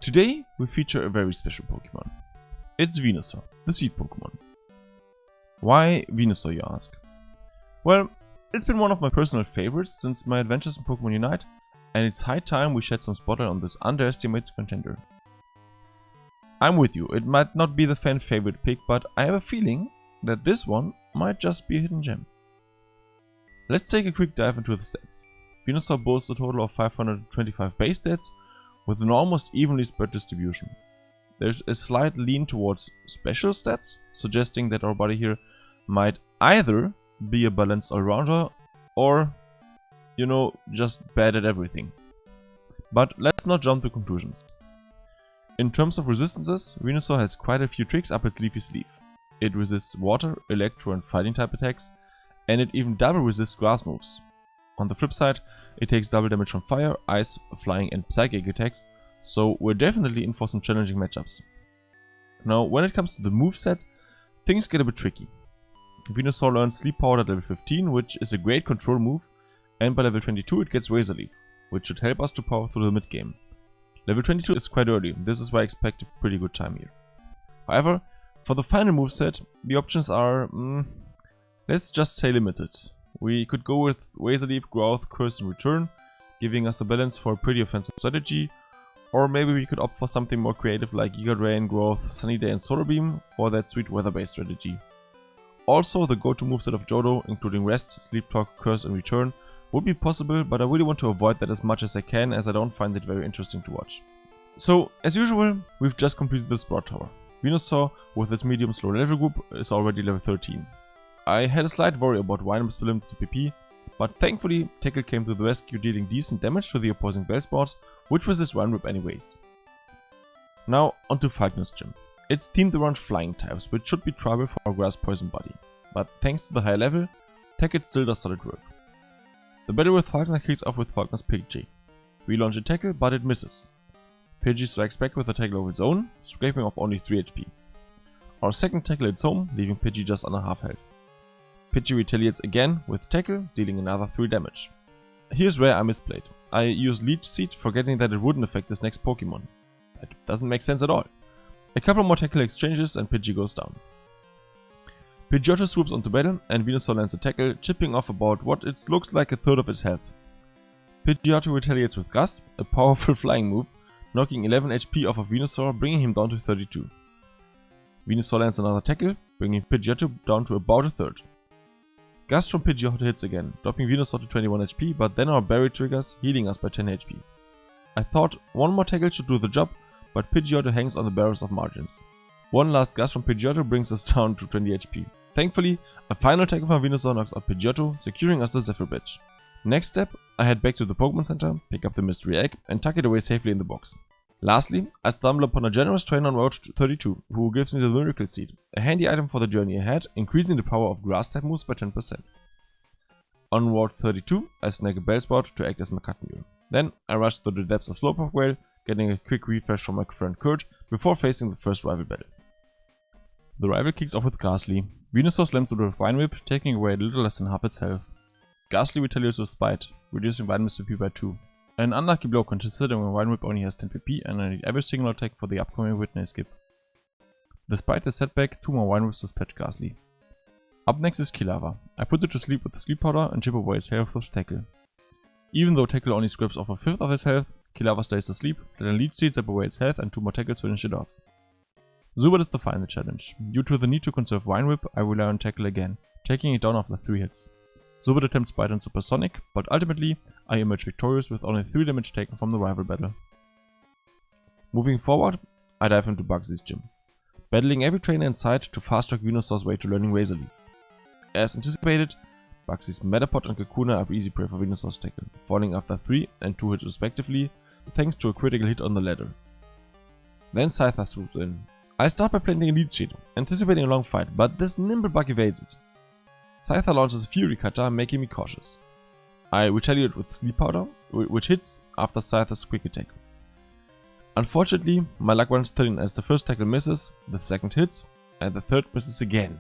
Today we feature a very special Pokemon. It's Venusaur, the seed Pokemon. Why Venusaur, you ask? Well, it's been one of my personal favorites since my adventures in Pokemon Unite, and it's high time we shed some spotlight on this underestimated contender. I'm with you, it might not be the fan favorite pick, but I have a feeling that this one might just be a hidden gem. Let's take a quick dive into the stats. Venusaur boasts a total of 525 base stats with an almost evenly spread distribution. There's a slight lean towards special stats, suggesting that our buddy here might either be a balanced all-rounder or, you know, just bad at everything. But let's not jump to conclusions. In terms of resistances, Venusaur has quite a few tricks up its leafy sleeve. It resists water, electro and fighting type attacks, and it even double resists grass moves. On the flip side, it takes double damage from fire, ice, flying and psychic attacks, so we're definitely in for some challenging matchups. Now, when it comes to the moveset, things get a bit tricky. Venusaur learns Sleep Powder at level 15, which is a great control move, and by level 22 it gets Razor Leaf, which should help us to power through the mid game. Level 22 is quite early, this is why I expect a pretty good time here. However, for the final moveset, the options are, let's just say limited. We could go with Razor Leaf, Growth, Curse and Return, giving us a balance for a pretty offensive strategy, or maybe we could opt for something more creative like Giga Drain, Growth, Sunny Day and Solar Beam for that sweet weather based strategy. Also, the go-to moveset of Johto, including Rest, Sleep Talk, Curse and Return, would be possible, but I really want to avoid that as much as I can, as I don't find it very interesting to watch. So, as usual, we've just completed the Sprout Tower. Venusaur, with its medium slow level group, is already level 13. I had a slight worry about Winamps being limited to PP, but thankfully Tackle came to the rescue, dealing decent damage to the opposing Bellsports, which was his Winamp anyways. Now onto Falkner's gym. It's themed around flying types, which should be trouble for our grass poison buddy, but thanks to the high level, Tackle still does solid work. The battle with Falkner kicks off with Falkner's Pidgey. We launch a Tackle, but it misses. Pidgey strikes back with a Tackle of its own, scraping off only 3 HP. Our second Tackle hits home, leaving Pidgey just under half health. Pidgey retaliates again with Tackle, dealing another 3 damage. Here's where I misplayed. I used Leech Seed, forgetting that it wouldn't affect this next Pokemon. That doesn't make sense at all. A couple more Tackle exchanges and Pidgey goes down. Pidgeotto swoops onto battle and Venusaur lands a Tackle, chipping off about what it looks like a third of its health. Pidgeotto retaliates with Gust, a powerful flying move, knocking 11 HP off of Venusaur, bringing him down to 32. Venusaur lands another Tackle, bringing Pidgeotto down to about a third. Gust from Pidgeotto hits again, dropping Venusaur to 21 HP, but then our Berry triggers, healing us by 10 HP. I thought one more Tackle should do the job, but Pidgeotto hangs on the barrels of margins. One last Gust from Pidgeotto brings us down to 20 HP. Thankfully, a final Tackle from Venusaur knocks out Pidgeotto, securing us the Zephyr Badge. Next step, I head back to the Pokemon Center, pick up the Mystery Egg, and tuck it away safely in the box. Lastly, I stumble upon a generous trainer on Route 32, who gives me the Miracle Seed, a handy item for the journey ahead, increasing the power of Grass-type moves by 10%. On Route 32, I snag a Bellsprout to act as my cut mule. Then, I rush through the depths of Slowpoke Vale, getting a quick refresh from my friend Kurt, before facing the first rival battle. The rival kicks off with Ghastly. Venusaur slams it with Vine Whip, taking away a little less than half its health. Ghastly retaliates with Spite, reducing Vine Whip's PP by 2. An unlucky blow considering my Vine Whip only has 10 PP and I need every single attack for the upcoming Whitney skip. Despite the setback, 2 more Vine Whips dispatch Ghastly. Up next is Kilava. I put it to sleep with the Sleep Powder and chip away its health with Tackle. Even though Tackle only scrapes off a fifth of its health, Kilava stays asleep, then Leech Seed zap away its health and 2 more Tackles finish it off. Zubat is the final challenge. Due to the need to conserve Vine Whip, I rely on Tackle again, taking it down after 3 hits. Zubat attempts Bite and Supersonic, but ultimately I emerge victorious with only 3 damage taken from the rival battle. Moving forward, I dive into Bugsy's gym, battling every trainer in sight to fast-track Venusaur's way to learning Razor Leaf. As anticipated, Bugsy's Metapod and Kakuna are easy prey for Venusaur's Tackle, falling after 3 and 2 hits respectively, thanks to a critical hit on the latter. Then Scyther swoops in. I start by planting a Leech Seed, anticipating a long fight, but this nimble bug evades it. Scyther launches a Fury Cutter, making me cautious. I retaliate with Sleep Powder, which hits after Scyther's quick attack. Unfortunately, my luck runs thin as the first Tackle misses, the second hits, and the third misses again.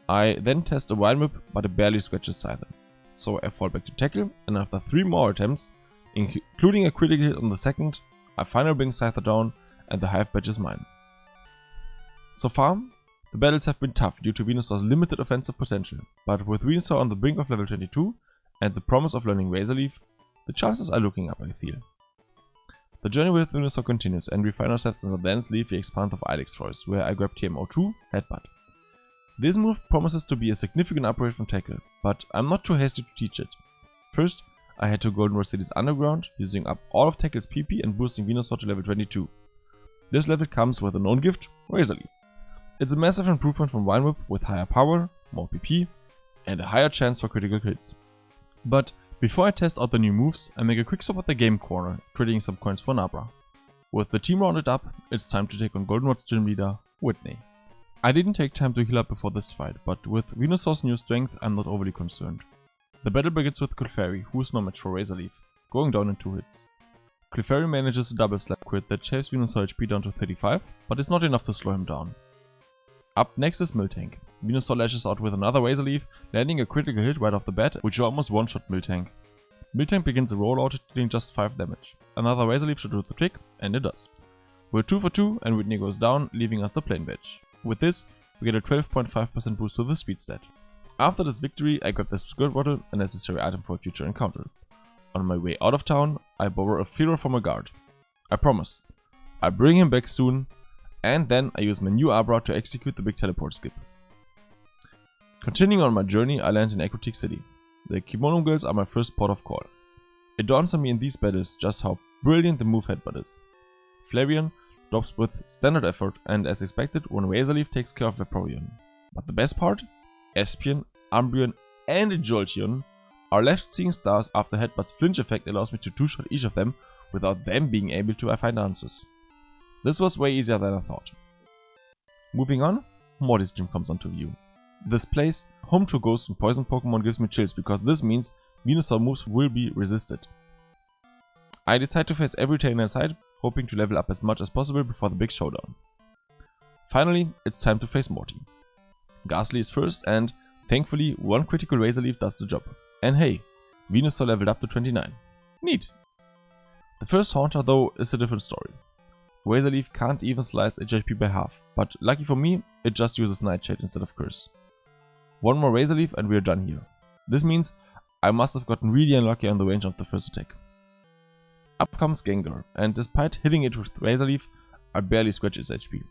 I then test a Vine Whip, but it barely scratches Scyther. So I fall back to Tackle, and after 3 more attempts, including a critical hit on the second, I finally bring Scyther down and the Hive badge is mine. So far, the battles have been tough due to Venusaur's limited offensive potential, but with Venusaur on the brink of level 22 and the promise of learning Razor Leaf, the chances are looking up, I feel. The journey with Venusaur continues and we find ourselves in the dense leafy expanse of Ilex Forest, where I grab TM02, Headbutt. This move promises to be a significant upgrade from Tackle, but I'm not too hasty to teach it. First, I head to Golden Rush City's Underground, using up all of Tackle's PP and boosting Venusaur to level 22. This level comes with a known gift, Razor Leaf. It's a massive improvement from Vine Whip with higher power, more PP, and a higher chance for critical hits. But before I test out the new moves, I make a quick stop at the game corner, trading some coins for Nabra. With the team rounded up, it's time to take on Goldenrod's gym leader, Whitney. I didn't take time to heal up before this fight, but with Venusaur's new strength, I'm not overly concerned. The battle begins with Clefairy, who is no match for Razor Leaf, going down in 2 hits. Clefairy manages a double slap crit that shaves Venusaur HP down to 35, but it's not enough to slow him down. Up next is Miltank. Venusaur lashes out with another Razor Leaf, landing a critical hit right off the bat, which almost one-shot Miltank. Miltank begins a rollout, dealing just 5 damage. Another Razor Leaf should do the trick, and it does. We're 2 for 2, and Whitney goes down, leaving us the plain badge. With this, we get a 12.5% boost to the speed stat. After this victory, I grab the skirt bottle, a necessary item for a future encounter. On my way out of town, I borrow a feeler from a guard. I promise. I bring him back soon, and then I use my new Abra to execute the big teleport skip. Continuing on my journey, I land in Aquatic City. The Kimono Girls are my first port of call. It dawns on me in these battles just how brilliant the move Headbutt is. Flareon drops with standard effort, and as expected, one Razor Leaf takes care of Vaporeon. But the best part? Espion, Umbreon and Jolteon are left seeing stars after Headbutt's flinch effect allows me to 2-shot each of them without them being able to find answers. This was way easier than I thought. Moving on, Morty's gym comes onto view. This place, home to ghost and poison Pokemon, gives me chills because this means Venusaur moves will be resisted. I decide to face every trainer inside, hoping to level up as much as possible before the big showdown. Finally, it's time to face Morty. Ghastly is first and, thankfully, one critical Razor Leaf does the job. And hey, Venusaur leveled up to 29. Neat! The first Haunter though is a different story. Razor Leaf can't even slice HP by half, but lucky for me, it just uses Nightshade instead of Curse. One more Razor Leaf and we are done here. This means I must have gotten really unlucky on the range of the first attack. Up comes Gengar, and despite hitting it with Razor Leaf, I barely scratch its HP.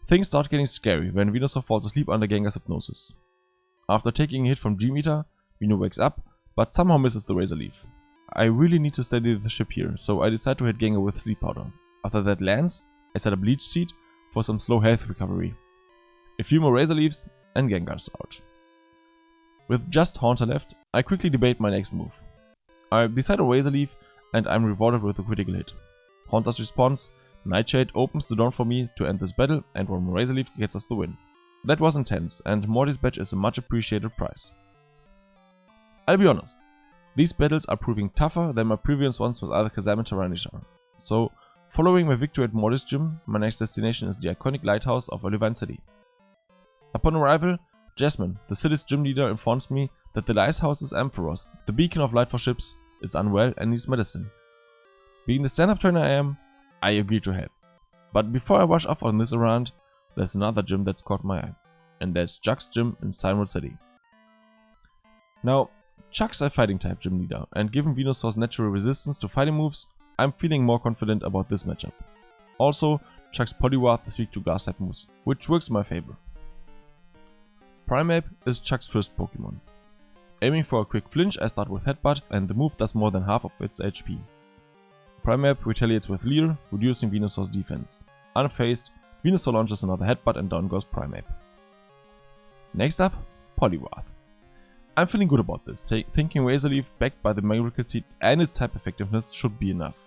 Things start getting scary when Venusaur falls asleep under Gengar's hypnosis. After taking a hit from Dream Eater, Veno wakes up, but somehow misses the Razor Leaf. I really need to steady the ship here, so I decide to hit Gengar with Sleep Powder. After that lands, I set a Bleach Seed for some slow health recovery. A few more Razor Leaves, and Gengar's out. With just Haunter left, I quickly debate my next move. I decide a Razor Leaf, and I'm rewarded with a critical hit. Haunter's response, Nightshade, opens the door for me to end this battle, and one more Razor Leaf gets us the win. That was intense, and Morty's badge is a much appreciated prize. I'll be honest, these battles are proving tougher than my previous ones with either Kazam and Tyranitar. So, following my victory at Morty's gym, my next destination is the iconic lighthouse of Olivine City. Upon arrival, Jasmine, the city's gym leader, informs me that the lighthouse's Ampharos, the beacon of light for ships, is unwell and needs medicine. Being the stand-up trainer I am, I agree to help. But before I rush off on this errand, there's another gym that's caught my eye, and that's Chuck's gym in Signwood City. Now, Chuck's a fighting type gym leader, and given Venusaur's natural resistance to fighting moves, I'm feeling more confident about this matchup. Also, Chuck's Poliwrath is weak to grass type moves, which works in my favor. Primeape is Chuck's first Pokemon. Aiming for a quick flinch, I start with Headbutt, and the move does more than half of its HP. Primeape retaliates with Leer, reducing Venusaur's defense. Unfazed, Venusaur launches another Headbutt and down goes Primeape. Next up, Poliwrath. I'm feeling good about this, thinking Razor Leaf backed by the Miracle Seed and its type effectiveness should be enough.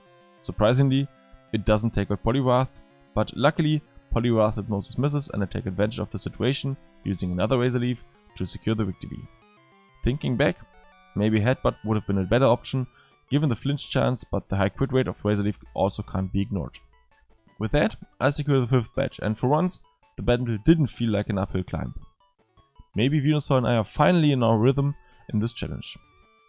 Surprisingly, it doesn't take out Poliwrath, but luckily Poliwrath hypnosis misses and I take advantage of the situation, using another Razor Leaf to secure the victory. Thinking back, maybe Headbutt would have been a better option given the flinch chance, but the high crit rate of Razor Leaf also can't be ignored. With that, I secure the 5th badge, and for once, the battle didn't feel like an uphill climb. Maybe Venusaur and I are finally in our rhythm in this challenge.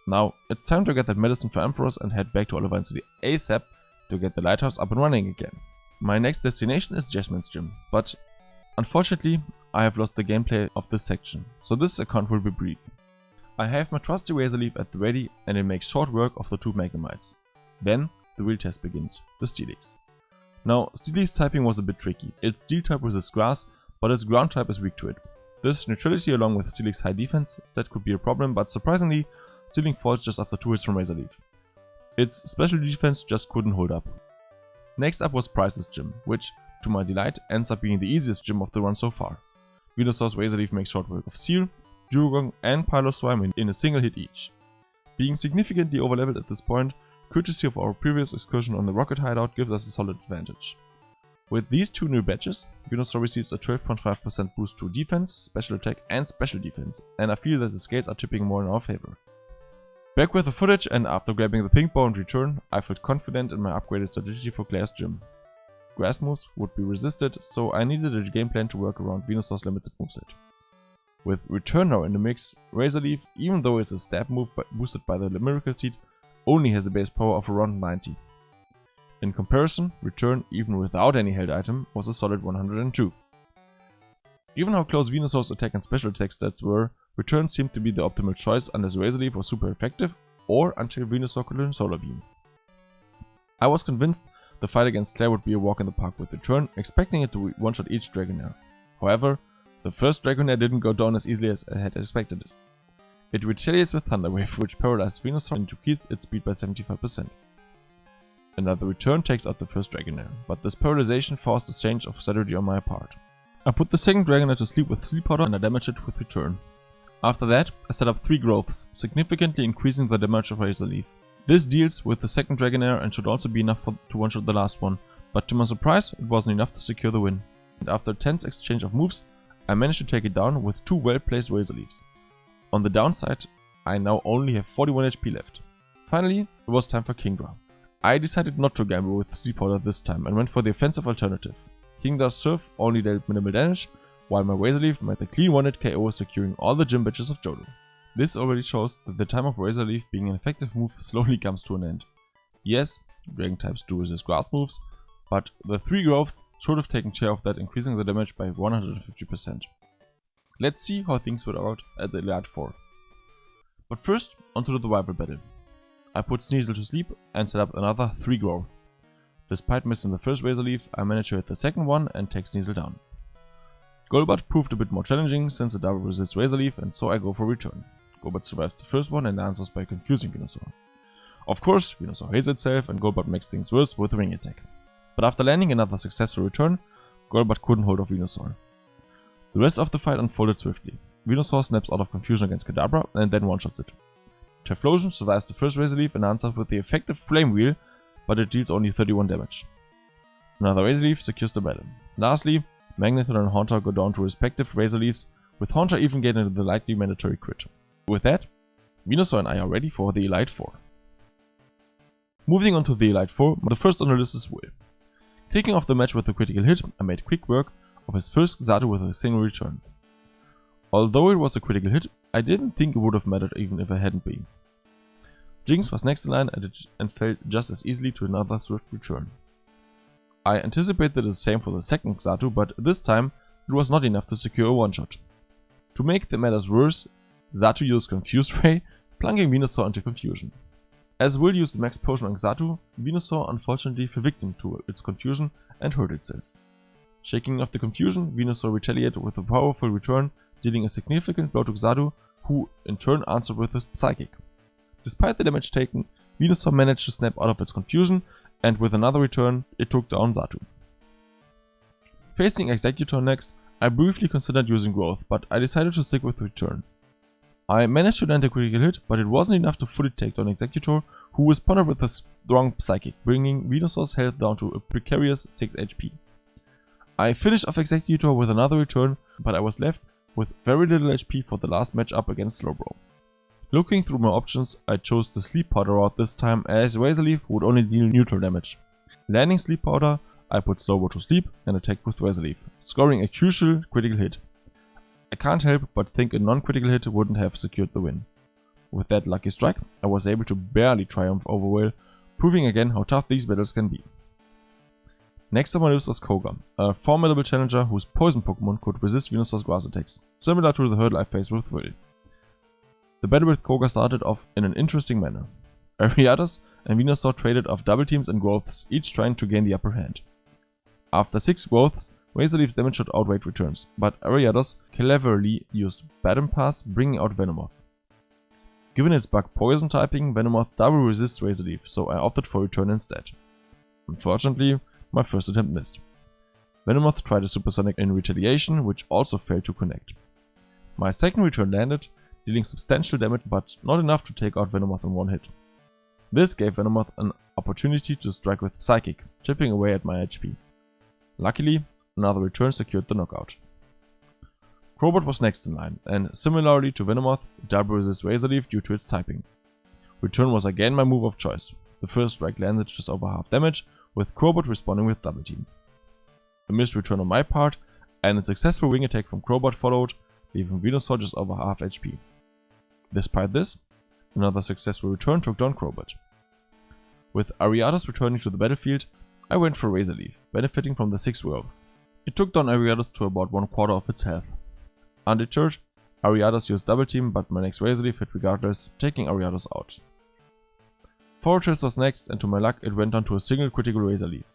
Now, it's time to get that medicine for Ampharos and head back to Olivine City ASAP to get the lighthouse up and running again. My next destination is Jasmine's gym, but unfortunately I have lost the gameplay of this section, so this account will be brief. I have my trusty Razor Leaf at the ready and it makes short work of the two Megamites. Then the real test begins, the Steelix. Now Steelix typing was a bit tricky. Its Steel type resists grass, but its ground type is weak to it. This neutrality along with Steelix high defense stat could be a problem, but surprisingly Stealing falls just after 2 hits from Razor Leaf. Its special defense just couldn't hold up. Next up was Price's gym, which, to my delight, ends up being the easiest gym of the run so far. Venusaur's Razor Leaf makes short work of Seal, Dugong and Piloswine in a single hit each. Being significantly overleveled at this point, courtesy of our previous excursion on the Rocket Hideout gives us a solid advantage. With these two new badges, Venusaur receives a 12.5% boost to defense, special attack and special defense, and I feel that the scales are tipping more in our favor. Back with the footage, and after grabbing the pink ball and return, I felt confident in my upgraded strategy for Claire's gym. Grass moves would be resisted, so I needed a game plan to work around Venusaur's limited moveset. With Return now in the mix, Razor Leaf, even though it's a stab move boosted by the Miracle Seed, only has a base power of around 90. In comparison, Return, even without any held item, was a solid 102. Given how close Venusaur's attack and special attack stats were, Return seemed to be the optimal choice unless Razor Leaf was super effective, or until Venusaur could learn Solar Beam. I was convinced the fight against Claire would be a walk in the park with Return, expecting it to one-shot each Dragonair. However, the first Dragonair didn't go down as easily as I had expected it. It retaliates with Thunder Wave, which paralyzed Venusaur and decreased its speed by 75%. Another Return takes out the first Dragonair, but this paralyzation forced a change of strategy on my part. I put the second Dragonair to sleep with Sleep Powder and I damaged it with Return. After that, I set up 3 growths, significantly increasing the damage of Razor Leaf. This deals with the second Dragonair and should also be enough to one-shot the last one, but to my surprise, it wasn't enough to secure the win. And after a tense exchange of moves, I managed to take it down with 2 well-placed Razor Leaves. On the downside, I now only have 41 HP left. Finally, it was time for Kingdra. I decided not to gamble with Sleep Powder this time and went for the offensive alternative. Kingdra's Surf only dealt minimal damage, while my Razor Leaf made a clean 1-hit KO, securing all the gym badges of Johto. This already shows that the time of Razor Leaf being an effective move slowly comes to an end. Yes, Dragon types do resist grass moves, but the 3 growths should have taken care of that, increasing the damage by 150%. Let's see how things would out at the Elite 4. But first, onto the rival battle. I put Sneasel to sleep and set up another 3 growths. Despite missing the first Razor Leaf, I managed to hit the second one and take Sneasel down. Golbat proved a bit more challenging since it double resists Razor Leaf, and so I go for Return. Golbat survives the first one and answers by confusing Venusaur. Of course, Venusaur hates itself and Golbat makes things worse with a Ring Attack. But after landing another successful Return, Golbat couldn't hold off Venusaur. The rest of the fight unfolded swiftly. Venusaur snaps out of confusion against Kadabra and then one-shots it. Typhlosion survives the first Razor Leaf and answers with the effective Flame Wheel, but it deals only 31 damage. Another Razor Leaf secures the battle. Lastly, Magneton and Haunter go down to respective Razor Leaves, with Haunter even getting the likely mandatory crit. With that, Venusaur and I are ready for the Elite 4. Moving on to the Elite 4, the first on the list is Will. Kicking off the match with a critical hit, I made quick work of his first Xatu with a single return. Although it was a critical hit, I didn't think it would have mattered even if it hadn't been. Jinx was next in line and fell just as easily to another swift return. I anticipated the same for the second Xatu, but this time it was not enough to secure a one-shot. To make the matters worse, Xatu used Confuse Ray, plunging Venusaur into confusion. As Will used the max potion on Xatu, Venusaur unfortunately fell victim to its confusion and hurt itself. Shaking off the confusion, Venusaur retaliated with a powerful return, dealing a significant blow to Xatu, who in turn answered with a Psychic. Despite the damage taken, Venusaur managed to snap out of its confusion, and with another return, it took down Xatu. Facing Exeggutor next, I briefly considered using Growth, but I decided to stick with Return. I managed to land a critical hit, but it wasn't enough to fully take down Exeggutor, who responded with a strong Psychic, bringing Venusaur's health down to a precarious 6 HP. I finished off Exeggutor with another return, but I was left with very little HP for the last matchup against Slowbro. Looking through my options, I chose the Sleep Powder route this time, as Razor Leaf would only deal neutral damage. Landing Sleep Powder, I put Slowbro to sleep and attacked with Razor Leaf, scoring a crucial critical hit. I can't help but think a non-critical hit wouldn't have secured the win. With that lucky strike, I was able to barely triumph over Will, proving again how tough these battles can be. Next on my list was Koga, a formidable challenger whose poison Pokemon could resist Venusaur's grass attacks, similar to the hurdle I faced with Will. The battle with Koga started off in an interesting manner. Ariados and Venusaur traded off double teams and growths, each trying to gain the upper hand. After 6 growths, Razor Leaf's damage should outweigh returns, but Ariados cleverly used Baton Pass, bringing out Venomoth. Given its bug poison typing, Venomoth double resists Razor Leaf, so I opted for return instead. Unfortunately, my first attempt missed. Venomoth tried a Supersonic in retaliation, which also failed to connect. My second return landed, dealing substantial damage but not enough to take out Venomoth in one hit. This gave Venomoth an opportunity to strike with Psychic, chipping away at my HP. Luckily, another return secured the knockout. Crowbot was next in line, and similarly to Venomoth, double resists Razor Leaf due to its typing. Return was again my move of choice. The first strike landed just over half damage, with Crowbot responding with double team. A missed return on my part, and a successful wing attack from Crowbot followed, leaving Venusaur just over half HP. Despite this, another successful return took down Crowbot. With Ariados returning to the battlefield, I went for Razor Leaf, benefiting from the 6 growths. It took down Ariados to about 1/4 of its health. Undeterred, Ariados used double team, but my next Razor Leaf hit regardless, taking Ariados out. Fortress was next, and to my luck it went on to a single critical Razor Leaf.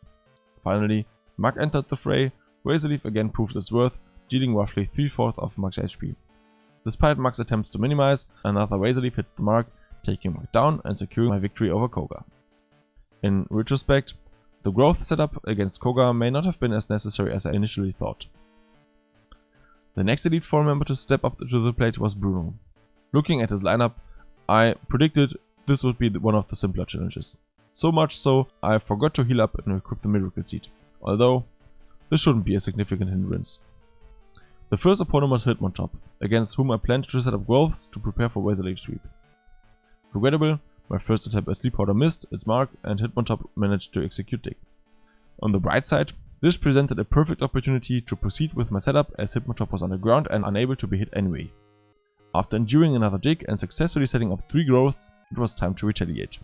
Finally, Mug entered the fray. Razor Leaf again proved its worth, dealing roughly 3/4 of Mug's HP. Despite Mug's attempts to minimize, another Razor Leaf hits the mark, taking Mug down and securing my victory over Koga. In retrospect, the growth setup against Koga may not have been as necessary as I initially thought. The next Elite Four member to step up to the plate was Bruno. Looking at his lineup, I predicted this would be one of the simpler challenges. So much so, I forgot to heal up and equip the Miracle Seed, although this shouldn't be a significant hindrance. The first opponent was Hitmontop, against whom I planned to set up growths to prepare for Razor Leaf sweep. Regrettable, my first attempt at Sleep Powder missed its mark and Hitmontop managed to execute Dig. On the bright side, this presented a perfect opportunity to proceed with my setup as Hitmontop was underground and unable to be hit anyway. After enduring another Dig and successfully setting up 3 growths, it was time to retaliate.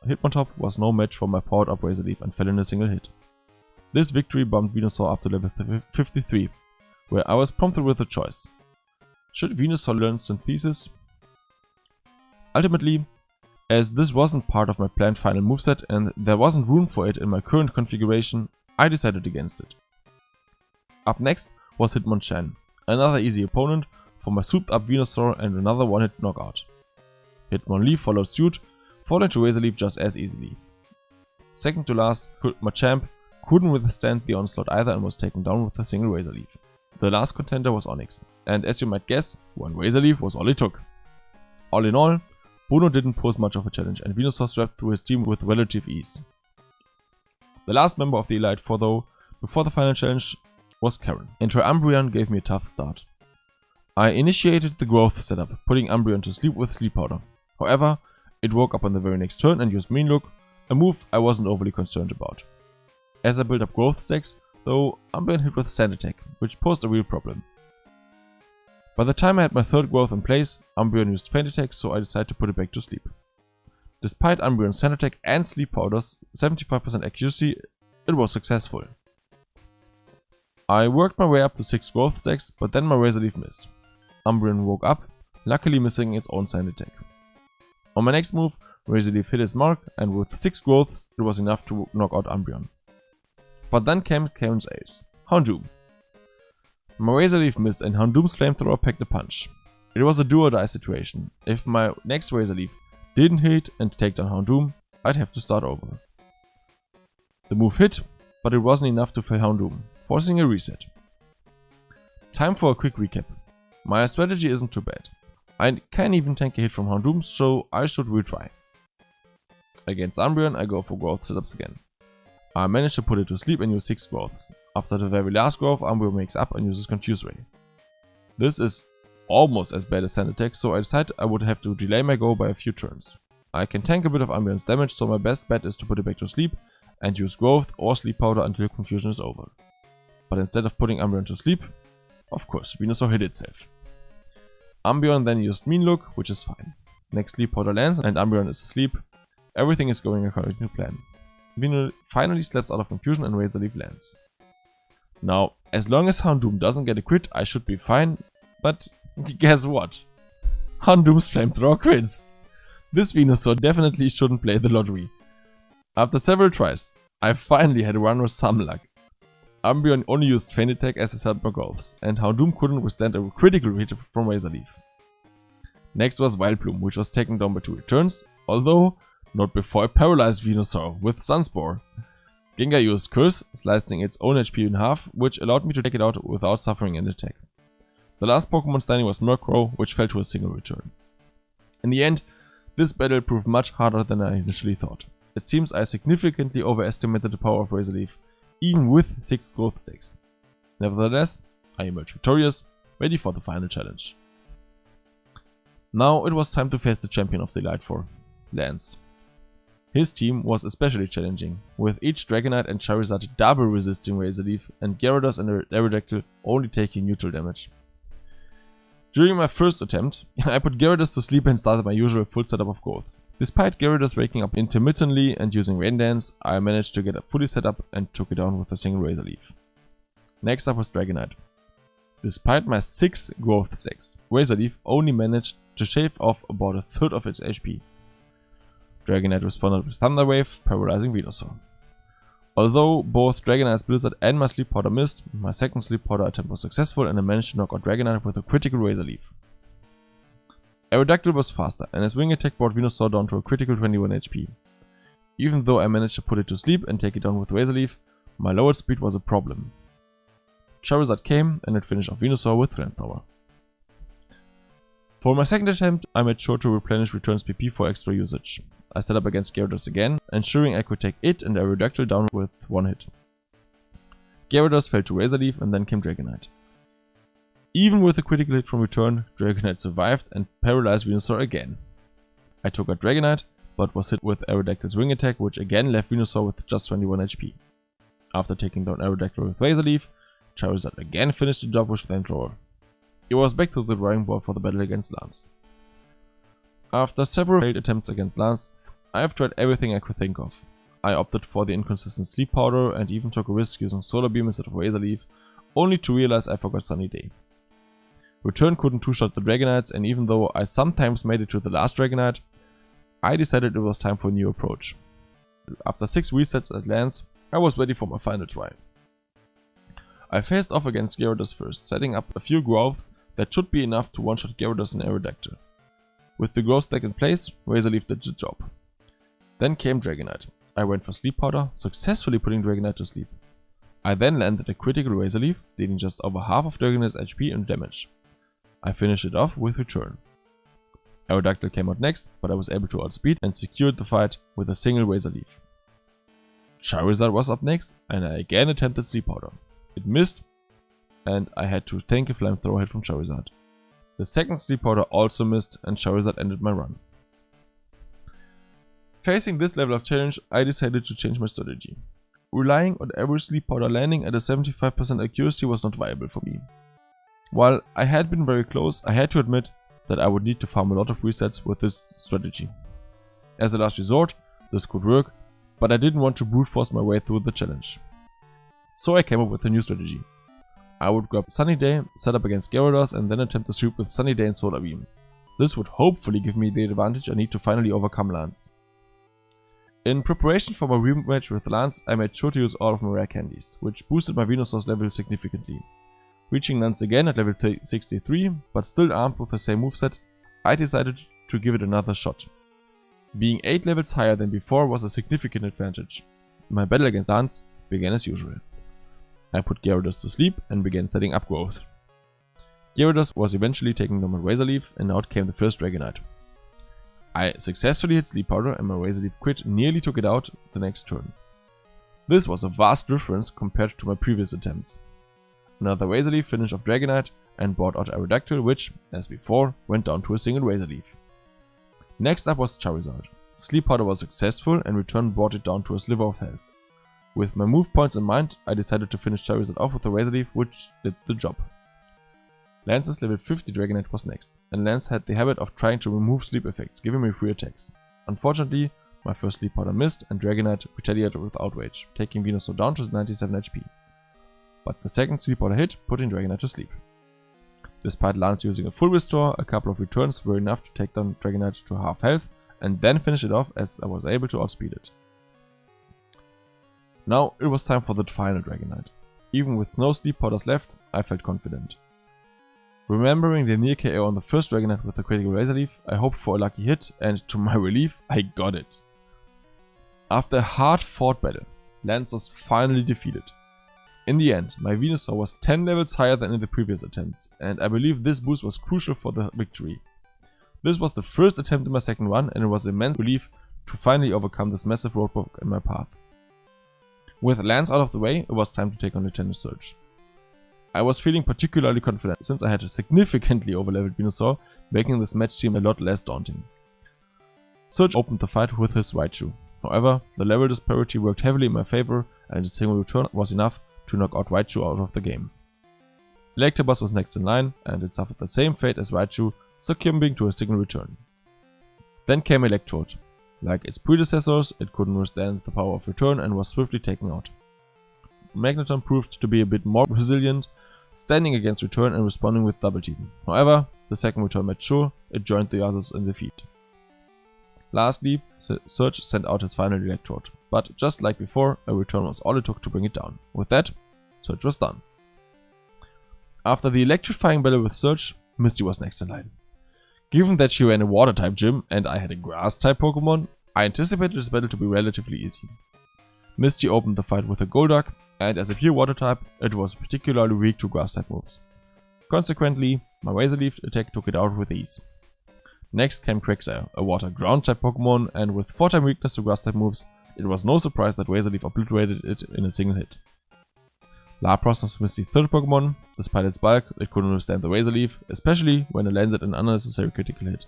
Hitmontop was no match for my powered up Razor Leaf and fell in a single hit. This victory bumped Venusaur up to level 53, where I was prompted with a choice. Should Venusaur learn Synthesis? Ultimately, as this wasn't part of my planned final moveset and there wasn't room for it in my current configuration, I decided against it. Up next was Hitmonchan, another easy opponent for my souped up Venusaur and another one-hit knockout. Hitmonleaf followed suit, falling to Razor Leaf just as easily. Second to last, Machamp couldn't withstand the onslaught either and was taken down with a single Razor Leaf. The last contender was Onix, and as you might guess, one Razor Leaf was all it took. All in all, Bruno didn't pose much of a challenge and Venusaur swept through his team with relative ease. The last member of the Elite Four though, before the final challenge, was Karen, and her Umbreon gave me a tough start. I initiated the growth setup, putting Umbreon to sleep with Sleep Powder. However, it woke up on the very next turn and used Mean Look, a move I wasn't overly concerned about. As I built up growth stacks, though, Umbreon hit with Sand Attack, which posed a real problem. By the time I had my third growth in place, Umbreon used Feint Attack, so I decided to put it back to sleep. Despite Umbreon's Sand Attack and Sleep Powder's 75% accuracy, it was successful. I worked my way up to 6 growth stacks, but then my Razor Leaf missed. Umbreon woke up, luckily missing its own Sand Attack. On my next move, Razor Leaf hit its mark, and with 6 growths, it was enough to knock out Umbreon. But then came Karen's ace, Houndoom. My Razor Leaf missed and Houndoom's Flamethrower packed a punch. It was a do or die situation. If my next Razor Leaf didn't hit and take down Houndoom, I'd have to start over. The move hit, but it wasn't enough to fail Houndoom, forcing a reset. Time for a quick recap. My strategy isn't too bad. I can even tank a hit from Houndoom, so I should retry. Against Umbreon, I go for growth setups again. I managed to put it to sleep and use 6 growths. After the very last growth, Umbreon makes up and uses Confuse Ray. This is almost as bad as Sand Attack, so I decided I would have to delay my go by a few turns. I can tank a bit of Umbreon's damage, so my best bet is to put it back to sleep and use growth or Sleep Powder until confusion is over. But instead of putting Umbreon to sleep, of course, Venusaur hit itself. Umbreon then used Mean Look, which is fine. Next Sleep Powder lands and Umbreon is asleep, Everything is going according to plan. Venusaur finally slaps out of confusion and Razor Leaf lands. Now, as long as Houndoom doesn't get a crit, I should be fine, but guess what? Houndoom's Flamethrower crits! This Venusaur definitely shouldn't play the lottery. After several tries, I finally had a run with some luck. Umbreon only used Feint Attack as his helper growths, and Houndoom couldn't withstand a critical hit from Razor Leaf. Next was Vileplume, which was taken down by 2 returns, although not before I paralyzed Venusaur with Sunspore. Gengar used Curse, slicing its own HP in half, which allowed me to take it out without suffering an attack. The last Pokemon standing was Murkrow, which fell to a single return. In the end, this battle proved much harder than I initially thought. It seems I significantly overestimated the power of Razor Leaf, even with 6 growth stakes. Nevertheless, I emerged victorious, ready for the final challenge. Now it was time to face the champion of the Elite Four, Lance. His team was especially challenging, with each Dragonite and Charizard double resisting Razor Leaf and Gyarados and Aerodactyl only taking neutral damage. During my first attempt, I put Gyarados to sleep and started my usual full setup of growths. Despite Gyarados waking up intermittently and using Rain Dance, I managed to get it fully set up and took it down with a single Razor Leaf. Next up was Dragonite. Despite my 6 growth stacks, Razor Leaf only managed to shave off about a third of its HP. Dragonite responded with Thunder Wave, paralyzing Venusaur. Although both Dragonite's Blizzard and my Sleep Powder missed, my second Sleep Powder attempt was successful and I managed to knock out Dragonite with a critical Razor Leaf. Aerodactyl was faster and his Wing Attack brought Venusaur down to a critical 21 HP. Even though I managed to put it to sleep and take it down with Razor Leaf, my lowered speed was a problem. Charizard came and it finished off Venusaur with Flamethrower. For my second attempt, I made sure to replenish Return's PP for extra usage. I set up against Gyarados again, ensuring I could take it and Aerodactyl down with 1 hit. Gyarados fell to Razor Leaf and then came Dragonite. Even with a critical hit from Return, Dragonite survived and paralyzed Venusaur again. I took out Dragonite, but was hit with Aerodactyl's Wing Attack, which again left Venusaur with just 21 HP. After taking down Aerodactyl with Razor Leaf, Charizard again finished the job with Flamethrower. It was back to the drawing board for the battle against Lance. After several failed attempts against Lance, I have tried everything I could think of. I opted for the inconsistent Sleep Powder and even took a risk using Solar Beam instead of Razor Leaf, only to realize I forgot Sunny Day. Return couldn't two-shot the Dragonites, and even though I sometimes made it to the last Dragonite, I decided it was time for a new approach. After 6 resets at Lance, I was ready for my final try. I faced off against Gyarados first, setting up a few growths that should be enough to one-shot Gyarados and Aerodactyl. With the growth stack in place, Razor Leaf did the job. Then came Dragonite. I went for Sleep Powder, successfully putting Dragonite to sleep. I then landed a critical Razor Leaf, dealing just over half of Dragonite's HP and damage. I finished it off with Return. Aerodactyl came out next, but I was able to outspeed and secured the fight with a single Razor Leaf. Charizard was up next, and I again attempted Sleep Powder. It missed, and I had to tank a Flamethrower hit from Charizard. The second Sleep Powder also missed, and Charizard ended my run. Facing this level of challenge, I decided to change my strategy. Relying on every Sleep Powder landing at a 75% accuracy was not viable for me. While I had been very close, I had to admit that I would need to farm a lot of resets with this strategy. As a last resort, this could work, but I didn't want to brute force my way through the challenge. So I came up with a new strategy. I would grab Sunny Day, set up against Gyarados, and then attempt to sweep with Sunny Day and Solar Beam. This would hopefully give me the advantage I need to finally overcome Lance. In preparation for my rematch with Lance, I made sure to use all of my rare candies, which boosted my Venusaur's level significantly. Reaching Lance again at level 63, but still armed with the same moveset, I decided to give it another shot. Being 8 levels higher than before was a significant advantage. My battle against Lance began as usual. I put Gyarados to sleep and began setting up growth. Gyarados was eventually taken down my Razor Leaf, and out came the first Dragonite. I successfully hit Sleep Powder and my Razor Leaf crit nearly took it out the next turn. This was a vast difference compared to my previous attempts. Another Razor Leaf finished off Dragonite and brought out Aerodactyl, which, as before, went down to a single Razor Leaf. Next up was Charizard. Sleep Powder was successful and Return brought it down to a sliver of health. With my move points in mind, I decided to finish Charizard off with a Razor Leaf, which did the job. Lance's level 50 Dragonite was next, and Lance had the habit of trying to remove sleep effects, giving me free attacks. Unfortunately, my first sleep powder missed and Dragonite retaliated with Outrage, taking Venusaur down to 97 HP. But the second sleep powder hit, putting Dragonite to sleep. Despite Lance using a full restore, a couple of returns were enough to take down Dragonite to half health and then finish it off as I was able to outspeed it. Now it was time for the final Dragonite. Even with no sleep powders left, I felt confident. Remembering the near KO on the first Dragonite with a critical Razor Leaf, I hoped for a lucky hit and to my relief, I got it. After a hard fought battle, Lance was finally defeated. In the end, my Venusaur was 10 levels higher than in the previous attempts, and I believe this boost was crucial for the victory. This was the first attempt in my second run, and it was an immense relief to finally overcome this massive roadblock in my path. With Lance out of the way, it was time to take on Lieutenant Surge. I was feeling particularly confident since I had a significantly overleveled Venusaur, making this match seem a lot less daunting. Surge opened the fight with his Raichu. However, the level disparity worked heavily in my favor, and a single return was enough to knock out Raichu out of the game. Electabuzz was next in line, and it suffered the same fate as Raichu, succumbing to a single return. Then came Electrode. Like its predecessors, it couldn't withstand the power of return and was swiftly taken out. Magneton proved to be a bit more resilient, standing against return and responding with Double Team. However, the second return made sure it joined the others in defeat. Lastly, Surge sent out his final Electrode, but just like before, a return was all it took to bring it down. With that, Surge was done. After the electrifying battle with Surge, Misty was next in line. Given that she ran a Water-type gym and I had a Grass-type Pokemon, I anticipated this battle to be relatively easy. Misty opened the fight with a Golduck, and as a pure Water-type, it was particularly weak to Grass-type moves. Consequently, my Razor Leaf attack took it out with ease. Next came Quagsire, a Water Ground-type Pokemon, and with 4-time weakness to Grass-type moves, it was no surprise that Razor Leaf obliterated it in a single hit. Lapras was Misty's third Pokemon. Despite its bulk, it couldn't withstand the Razor Leaf, especially when it landed an unnecessary critical hit.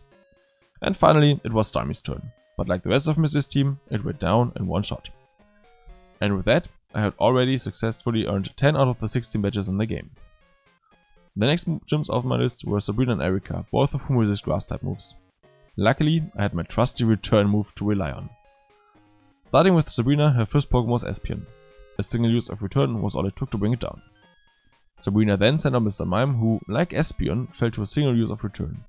And finally, it was Starmie's turn, but like the rest of Misty's team, it went down in one shot. And with that, I had already successfully earned 10 out of the 16 badges in the game. The next gyms off my list were Sabrina and Erika, both of whom resist Grass-type moves. Luckily, I had my trusty return move to rely on. Starting with Sabrina, her first Pokemon was Espion. A single use of return was all it took to bring it down. Sabrina then sent out Mr. Mime, who, like Espion, fell to a single use of return.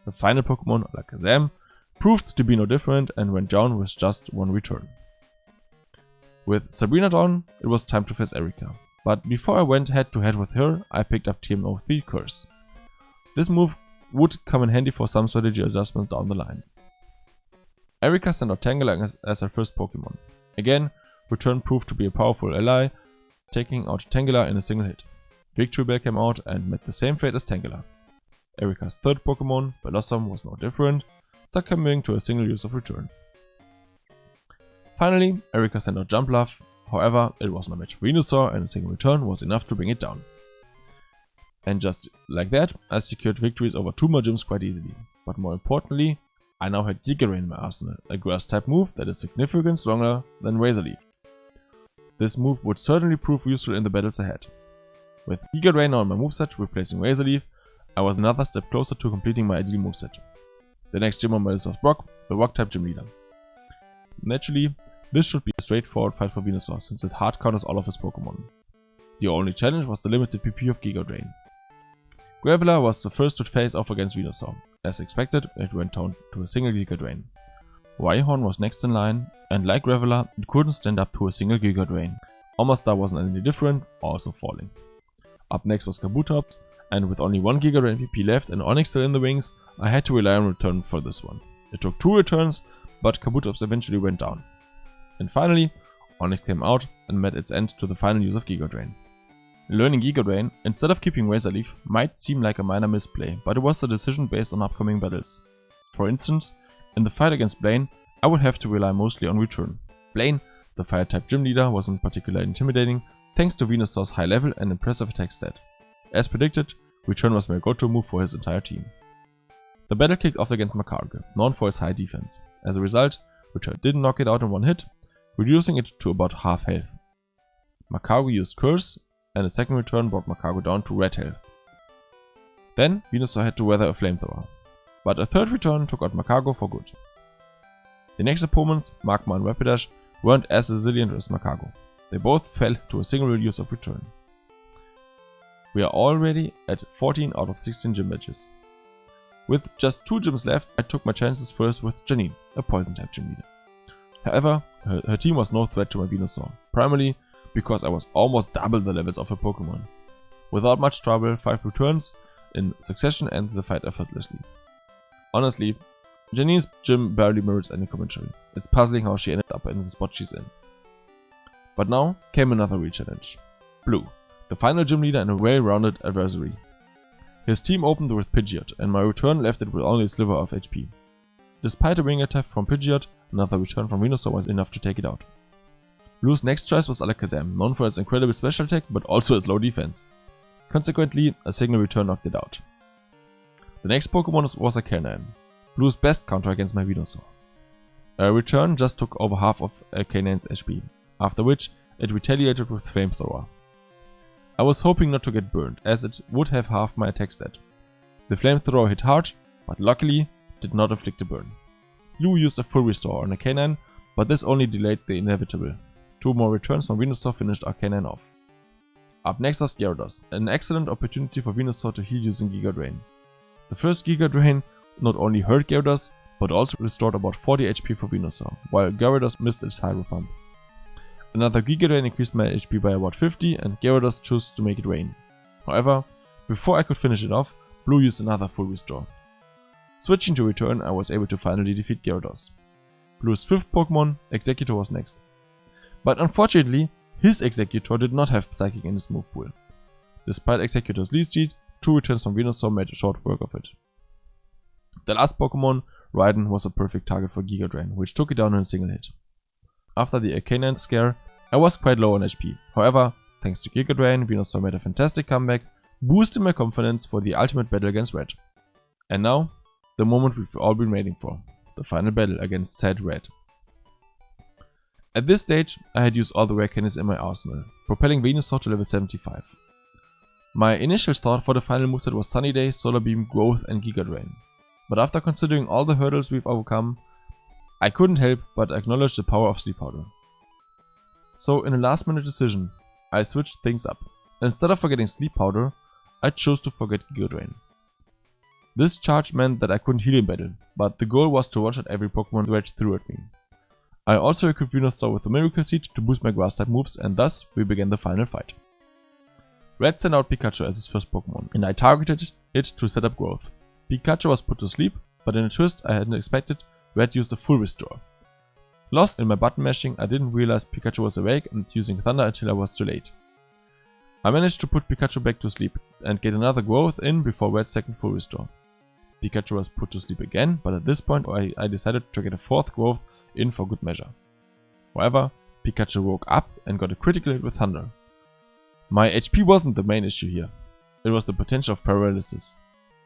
The final Pokemon, Alakazam, proved to be no different and went down with just one return. With Sabrina down, it was time to face Erika. But before I went head to head with her, I picked up TM03 Curse. This move would come in handy for some strategy adjustments down the line. Erika sent out Tangela as her first Pokemon. Again, return proved to be a powerful ally, taking out Tangela in a single hit. Victory Bell came out and met the same fate as Tangela. Erika's third Pokemon, Blossom, was no different, succumbing to a single use of return. Finally, Erika sent out Jumpluff. However, it was no match for Venusaur and a single return was enough to bring it down. And just like that, I secured victories over 2 more gyms quite easily. But more importantly, I now had Giga Drain in my arsenal, a Grass-type move that is significantly stronger than Razor Leaf. This move would certainly prove useful in the battles ahead. With Giga Drain now on my moveset replacing Razor Leaf, I was another step closer to completing my ideal moveset. The next gym on my list was Brock, the Rock-type gym leader. Naturally, this should be a straightforward fight for Venusaur since it hard counters all of his Pokemon. The only challenge was the limited PP of Giga Drain. Graveler was the first to face off against Venusaur. As expected, it went down to a single Giga Drain. Rhyhorn was next in line, and like Graveler, it couldn't stand up to a single Giga Drain. Omastar wasn't any different, also falling. Up next was Kabutops, and with only 1 Giga Drain PP left and Onix still in the wings, I had to rely on return for this one. It took 2 returns, but Kabutops eventually went down. And finally, Onix came out and met its end to the final use of Giga Drain. Learning Giga Drain, instead of keeping Razor Leaf, might seem like a minor misplay, but it was a decision based on upcoming battles. For instance, in the fight against Blaine, I would have to rely mostly on return. Blaine, the Fire-type gym leader, wasn't particularly intimidating, thanks to Venusaur's high level and impressive attack stat. As predicted, return was my go-to move for his entire team. The battle kicked off against Makarge, known for its high defense. As a result, return didn't knock it out in one hit, reducing it to about half health. Makarge used Curse, and a second return brought Makarge down to red health. Then Venusaur had to weather a flamethrower, but a third return took out Makarge for good. The next opponents, Magma and Rapidash, weren't as resilient as Makago. They both fell to a single use of return. We are already at 14 out of 16 gym badges. With just 2 gyms left, I took my chances first with Janine, a poison type gym leader. However, her team was no threat to my Venusaur, primarily because I was almost double the levels of her Pokemon. Without much trouble, 5 returns in succession ended the fight effortlessly. Honestly, Janine's gym barely merits any commentary. It's puzzling how she ended up in the spot she's in. But now came another re-challenge. Blue, the final gym leader and a well-rounded adversary. His team opened with Pidgeot, and my return left it with only a sliver of HP. Despite a wing attack from Pidgeot, another return from Venusaur was enough to take it out. Blue's next choice was Alakazam, known for its incredible special attack but also its low defense. Consequently, a single return knocked it out. The next Pokemon was a Canine, Blue's best counter against my Venusaur. A return just took over half of a Canine's HP, after which it retaliated with Flamethrower. I was hoping not to get burned, as it would have half my attack stat. The Flamethrower hit hard, but luckily did not inflict a burn. Blue used a full restore on a Canine, but this only delayed the inevitable. 2 more returns from Venusaur finished our Canine off. Up next was Gyarados, an excellent opportunity for Venusaur to heal using Giga Drain. The first Giga Drain not only hurt Gyarados, but also restored about 40 HP for Venusaur, while Gyarados missed its Hydro Pump. Another Giga Drain increased my HP by about 50 and Gyarados chose to make it rain. However, before I could finish it off, Blue used another full restore. Switching to return, I was able to finally defeat Gyarados. Blue's 5th Pokemon, Exeggutor, was next. But unfortunately, his Exeggutor did not have Psychic in his move pool. Despite Exeggutor's lead sheet, 2 returns from Venusaur made short work of it. The last Pokemon, Raiden, was a perfect target for Giga Drain, which took it down in a single hit. After the Arcanine scare, I was quite low on HP. However, thanks to Giga Drain, Venusaur made a fantastic comeback, boosting my confidence for the ultimate battle against Red. And now, the moment we've all been waiting for, the final battle against said Red. At this stage, I had used all the rare candies in my arsenal, propelling Venusaur to level 75. My initial thought for the final moveset was Sunny Day, Solar Beam, Growth and Giga Drain. But after considering all the hurdles we've overcome, I couldn't help but acknowledge the power of Sleep Powder. So in a last minute decision, I switched things up. Instead of forgetting Sleep Powder, I chose to forget Giga Drain. This charge meant that I couldn't heal in battle, but the goal was to one-shot every Pokemon Red threw at me. I also equipped Venusaur with the Miracle Seed to boost my grass type moves, and thus we began the final fight. Red sent out Pikachu as his first Pokemon, and I targeted it to set up Growth. Pikachu was put to sleep, but in a twist I hadn't expected, Red used a full restore. Lost in my button mashing, I didn't realize Pikachu was awake and using Thunder until I was too late. I managed to put Pikachu back to sleep and get another Growth in before Red's second full restore. Pikachu was put to sleep again, but at this point I decided to get a 4th Growth in for good measure. However, Pikachu woke up and got a critical hit with Thunder. My HP wasn't the main issue here, it was the potential of paralysis.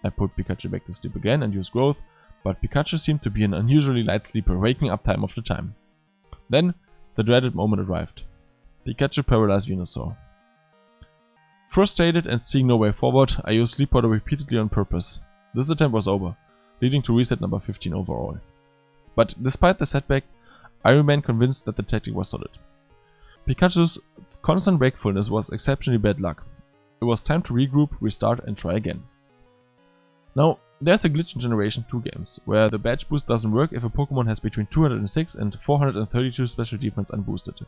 I put Pikachu back to sleep again and used Growth, but Pikachu seemed to be an unusually light sleeper, waking up time after time. Then, the dreaded moment arrived. Pikachu paralyzed Venusaur. Frustrated and seeing no way forward, I used Sleep Powder repeatedly on purpose. This attempt was over, leading to reset number 15 overall. But despite the setback, I remained convinced that the tactic was solid. Pikachu's constant wakefulness was exceptionally bad luck. It was time to regroup, restart and try again. Now, there's a glitch in Generation 2 games, where the badge boost doesn't work if a Pokemon has between 206 and 432 special defense unboosted.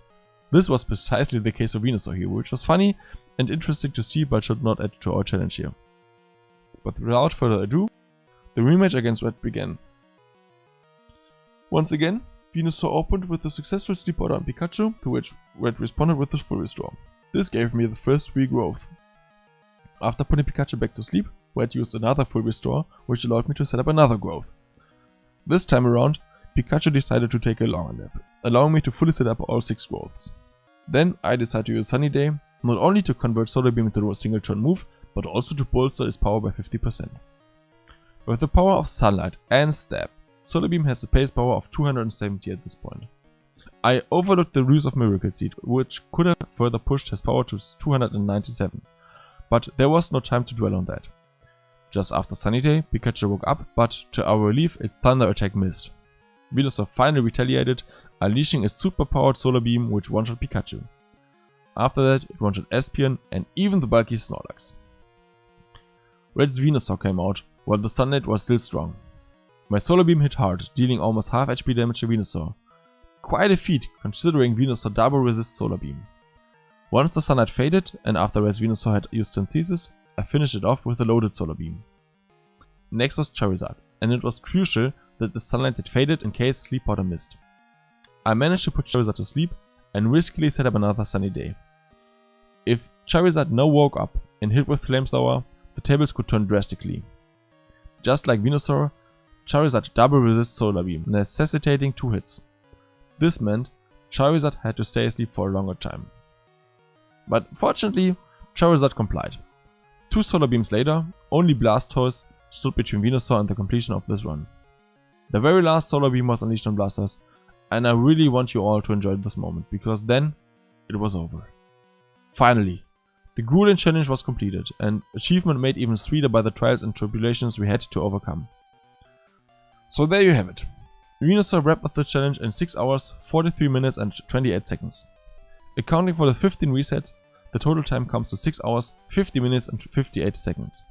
This was precisely the case of Venusaur here, which was funny and interesting to see but should not add to our challenge here. But without further ado, the rematch against Red began. Once again, Venusaur opened with a successful Sleep Powder on Pikachu, to which Red responded with his full restore. This gave me the first 3 Growth. After putting Pikachu back to sleep, Red used another full restore, which allowed me to set up another Growth. This time around, Pikachu decided to take a longer nap, allowing me to fully set up all 6 Growths. Then I decided to use Sunny Day, not only to convert Solar Beam into a single turn move, but also to bolster its power by 50%. With the power of Sunlight and Stab, Solar Beam has a base power of 270 at this point. I overlooked the use of Miracle Seed, which could have further pushed his power to 297, but there was no time to dwell on that. Just after Sunny Day, Pikachu woke up, but to our relief its Thunder attack missed. Venusaur finally retaliated, unleashing a super-powered Solar Beam which one-shot Pikachu. After that, it one-shot Espion and even the bulky Snorlax. Red's Venusaur came out, while the Sunlight was still strong. My Solar Beam hit hard, dealing almost half HP damage to Venusaur. Quite a feat, considering Venusaur double resists Solar Beam. Once the Sunlight faded, and after Red's Venusaur had used Synthesis, I finished it off with a loaded Solar Beam. Next was Charizard, and it was crucial that the Sunlight had faded in case Sleep Powder missed. I managed to put Charizard to sleep, and riskily set up another sunny day. If Charizard now woke up and hit with Flamethrower, the tables could turn drastically. Just like Venusaur, Charizard double resists Solar Beam, necessitating 2 hits. This meant Charizard had to stay asleep for a longer time. But fortunately, Charizard complied. 2 Solar Beams later, only Blastoise stood between Venusaur and the completion of this run. The very last Solar Beam was unleashed on Blastoise, and I really want you all to enjoy this moment, because then it was over. Finally, the grueling challenge was completed, and achievement made even sweeter by the trials and tribulations we had to overcome. So there you have it. Venusaur wrapped up the challenge in 6 hours, 43 minutes and 28 seconds. Accounting for the 15 resets, the total time comes to 6 hours, 50 minutes and 58 seconds.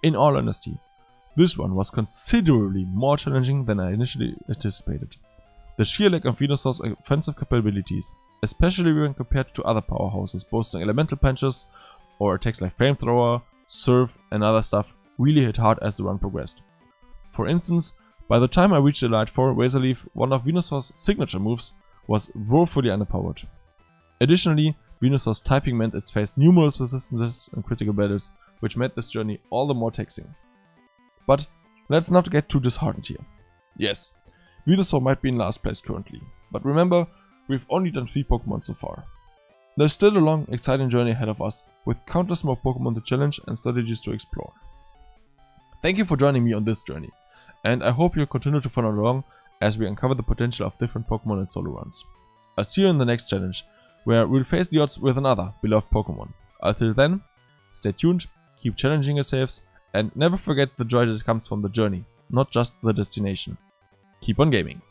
In all honesty, this one was considerably more challenging than I initially anticipated. The sheer lack of Venusaur's offensive capabilities, especially when compared to other powerhouses boasting elemental punches or attacks like Flamethrower, Surf and other stuff, really hit hard as the run progressed. For instance, by the time I reached Elite 4 Razor Leaf, one of Venusaur's signature moves was woefully underpowered. Additionally, Venusaur's typing meant it faced numerous resistances in critical battles, which made this journey all the more taxing. But let's not get too disheartened here. Yes, Venusaur might be in last place currently, but remember, we've only done 3 Pokemon so far. There's still a long, exciting journey ahead of us, with countless more Pokemon to challenge and strategies to explore. Thank you for joining me on this journey, and I hope you'll continue to follow along as we uncover the potential of different Pokemon and solo runs. I'll see you in the next challenge, where we'll face the odds with another beloved Pokemon. Until then, stay tuned, keep challenging yourselves, and never forget the joy that comes from the journey, not just the destination. Keep on gaming!